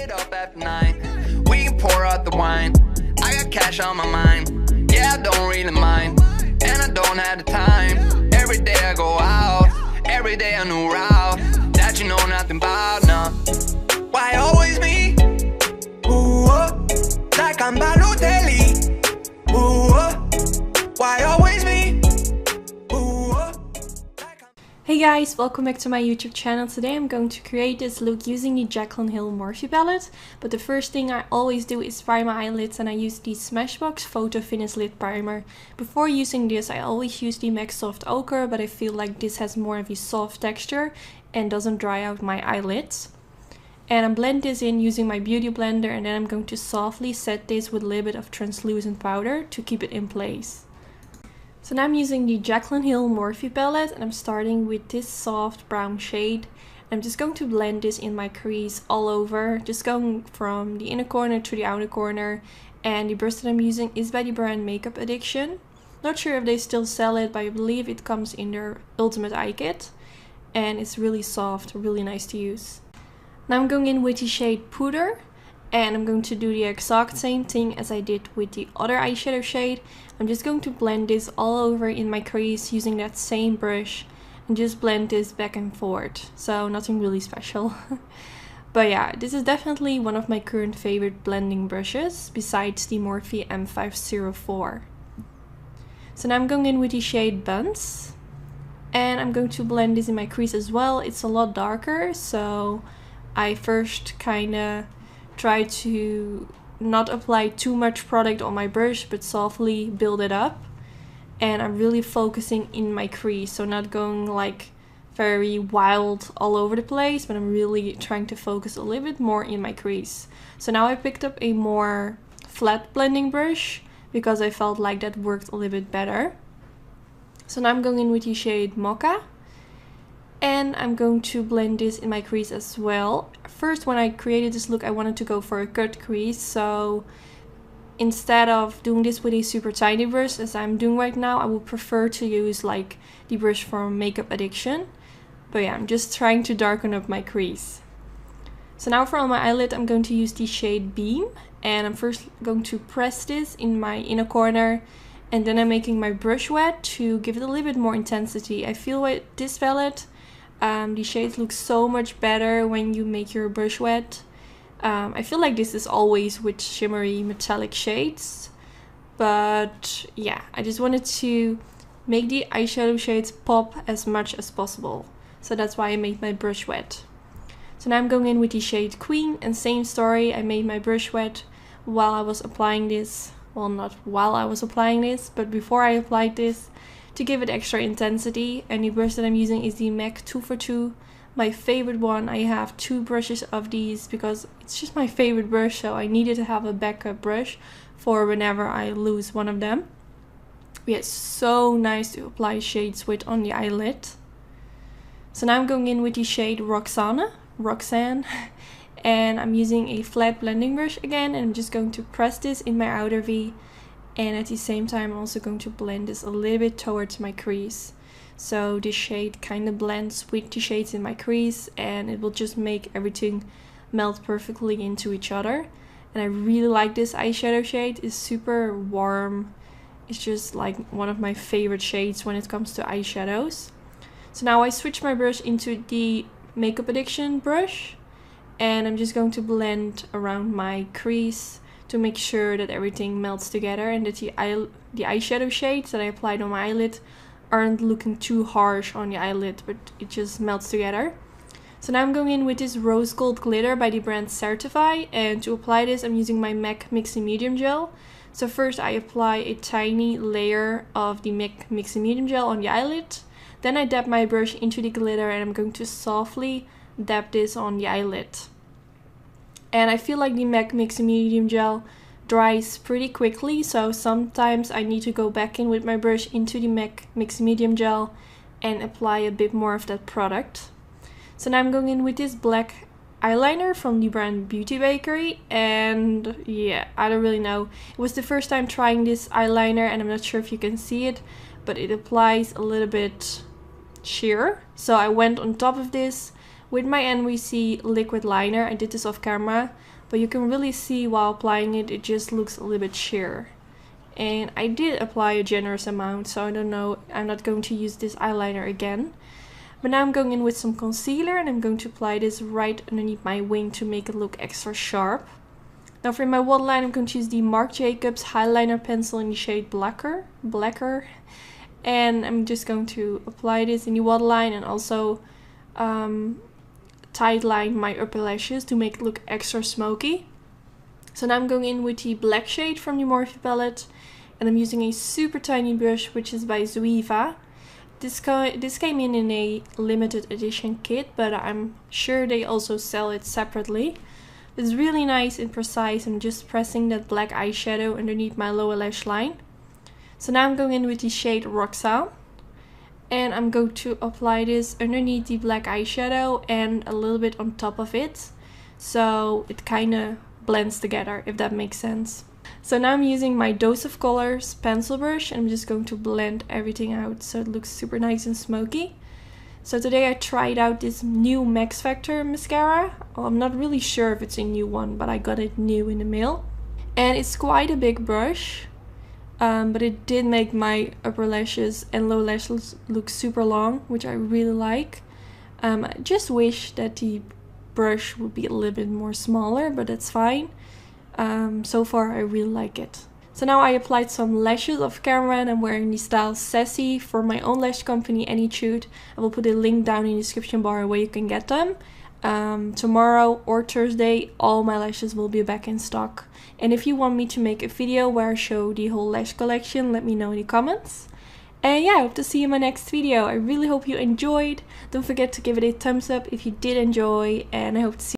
it up after 9. We can pour out the wine. I got cash on my mind. Yeah, I don't really mind, and I don't have the time. Every day I go out, every day a new route that you know nothing about, nah. Why always me? Ooh, like I'm Balotelli. Ooh, why always me? Ooh, Hey guys, welcome back to my YouTube channel. Today I'm going to create this look using the Jaclyn Hill Morphe palette. But the first thing I always do is prime my eyelids, and I use the Smashbox Photo Finish Lid Primer. Before using this I always use the MAC Soft Ochre, but I feel like this has more of a soft texture and doesn't dry out my eyelids. And I blend this in using my beauty blender, and then I'm going to softly set this with a little bit of translucent powder to keep it in place. So now I'm using the Jaclyn Hill Morphe palette, and I'm starting with this soft brown shade. I'm just going to blend this in my crease all over, just going from the inner corner to the outer corner. And the brush that I'm using is by the brand Makeup Addiction. Not sure if they still sell it, but I believe it comes in their Ultimate Eye Kit. And it's really soft, really nice to use. Now I'm going in with the shade Puder. And I'm going to do the exact same thing as I did with the other eyeshadow shade. I'm just going to blend this all over in my crease using that same brush and just blend this back and forth. So nothing really special. But yeah, this is definitely one of my current favorite blending brushes besides the Morphe M504. So now I'm going in with the shade Buns. And I'm going to blend this in my crease as well. It's a lot darker, so I first kinda try to not apply too much product on my brush, but softly build it up. And I'm really focusing in my crease, so not going like very wild all over the place, but I'm really trying to focus a little bit more in my crease. So now I picked up a more flat blending brush because I felt like that worked a little bit better. So now I'm going in with the shade Mocha. And I'm going to blend this in my crease as well. First, when I created this look, I wanted to go for a cut crease. So instead of doing this with a super tiny brush, as I'm doing right now, I would prefer to use like the brush from Makeup Addiction. But yeah, I'm just trying to darken up my crease. So now for on my eyelid, I'm going to use the shade Beam. And I'm first going to press this in my inner corner. And then I'm making my brush wet to give it a little bit more intensity. I feel with this palette, the shades look so much better when you make your brush wet. I feel like this is always with shimmery metallic shades. But yeah, I just wanted to make the eyeshadow shades pop as much as possible. So that's why I made my brush wet. So now I'm going in with the shade Queen, and same story. I made my brush wet while I was applying this. Well, not while I was applying this, but before I applied this, to give it extra intensity. And the brush that I'm using is the MAC 242, my favorite one. I have two brushes of these because it's just my favorite brush, so I needed to have a backup brush for whenever I lose one of them. Yeah, it's so nice to apply shades with on the eyelid. So now I'm going in with the shade Roxanne, and I'm using a flat blending brush again, and I'm just going to press this in my outer V. And at the same time, I'm also going to blend this a little bit towards my crease. So this shade kind of blends with the shades in my crease, and it will just make everything melt perfectly into each other. And I really like this eyeshadow shade. It's super warm. It's just like one of my favorite shades when it comes to eyeshadows. So now I switch my brush into the Makeup Addiction brush. And I'm just going to blend around my crease to make sure that everything melts together and that the eyeshadow shades that I applied on my eyelid aren't looking too harsh on the eyelid, but it just melts together. So now I'm going in with this rose gold glitter by the brand Certify, and to apply this I'm using my MAC Mixy Medium Gel. So first I apply a tiny layer of the MAC Mixy Medium Gel on the eyelid, then I dab my brush into the glitter, and I'm going to softly dab this on the eyelid. And I feel like the MAC Mixy Medium Gel dries pretty quickly, so sometimes I need to go back in with my brush into the MAC Mixy Medium Gel and apply a bit more of that product. So now I'm going in with this black eyeliner from the brand Beauty Bakery, and yeah, I don't really know. It was the first time trying this eyeliner, and I'm not sure if you can see it, but it applies a little bit sheer. So I went on top of this With my NYC liquid liner, I did this off camera, but you can really see while applying it, it just looks a little bit sheer. And I did apply a generous amount, so I don't know, I'm not going to use this eyeliner again. But now I'm going in with some concealer and I'm going to apply this right underneath my wing to make it look extra sharp. Now for my waterline, I'm going to use the Marc Jacobs Highliner pencil in the shade Blacker. And I'm just going to apply this in the waterline and also tight line my upper lashes to make it look extra smoky. So now I'm going in with the black shade from the Morphe palette, and I'm using a super tiny brush which is by Zoeva. This came in a limited edition kit, but I'm sure they also sell it separately. It's really nice and precise. I'm just pressing that black eyeshadow underneath my lower lash line. So now I'm going in with the shade Roxanne, and I'm going to apply this underneath the black eyeshadow and a little bit on top of it, so it kind of blends together, if that makes sense. So now I'm using my Dose of Colors pencil brush and I'm just going to blend everything out so it looks super nice and smoky. So today I tried out this new Max Factor mascara. Well, I'm not really sure if it's a new one, but I got it new in the mail. And it's quite a big brush, but it did make my upper lashes and lower lashes look super long, which I really like. I just wish that the brush would be a little bit more smaller, but that's fine. So far I really like it. So now I applied some lashes off camera and I'm wearing the style Sassy for my own lash company Anytude. I will put a link down in the description bar where you can get them. Tomorrow or Thursday all my lashes will be back in stock. And if you want me to make a video where I show the whole lash collection, let me know in the comments. And yeah, I hope to see you in my next video. I really hope you enjoyed. Don't forget to give it a thumbs up if you did enjoy, and I hope to see you